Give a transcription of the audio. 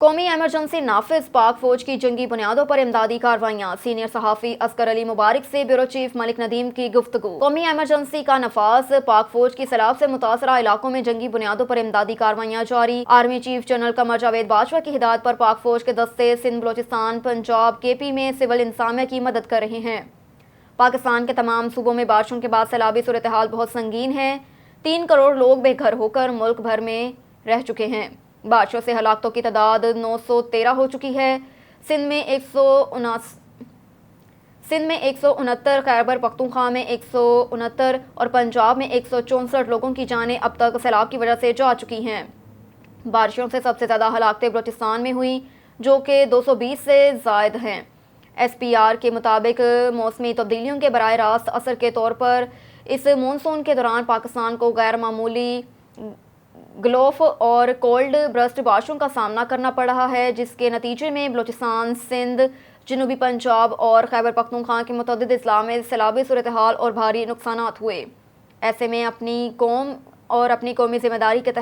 قومی ایمرجنسی نافذ، پاک فوج کی جنگی بنیادوں پر امدادی کارروائیاں، سینئر صحافی اصغر علی مبارک سے بیورو چیف ملک ندیم کی گفتگو۔ قومی ایمرجنسی کا نفاذ، پاک فوج کی سیلاب سے متاثرہ علاقوں میں جنگی بنیادوں پر امدادی کارروائیاں جاری۔ Army chief general Qamar Javed Bajwa کی ہدایت پر پاک فوج کے دستے سندھ، بلوچستان، پنجاب، کے پی میں سول انتظامیہ کی مدد کر رہے ہیں۔ پاکستان کے تمام صوبوں میں بارشوں کے بعد سیلابی صورتحال بہت سنگین ہے۔ 3 کروڑ لوگ بے گھر ہو کر ملک بھر میں رہ چکے ہیں۔ بارشوں سے ہلاکتوں کی تعداد 913 ہو چکی ہے۔ سندھ میں 169، خیبر پختونخوا میں 169 اور پنجاب میں 164 لوگوں کی جانیں اب تک سیلاب کی وجہ سے جا چکی ہیں۔ بارشوں سے سب سے زیادہ ہلاکتیں بلوچستان میں ہوئیں، جو کہ 220 سے زائد ہیں۔ ایس پی آر کے مطابق موسمی تبدیلیوں کے براہ راست اثر کے طور پر اس مونسون کے دوران پاکستان کو غیر معمولی گلوف اور کولڈ برسٹ بارشوں کا سامنا کرنا پڑ رہا ہے، جس کے نتیجے میں بلوچستان، سندھ، جنوبی پنجاب اور خیبر پختونخوا کے متعدد اضلاع میں سیلابی صورتحال اور بھاری نقصانات ہوئے۔ ایسے میں اپنی قوم اور اپنی قومی ذمہ داری کے تحت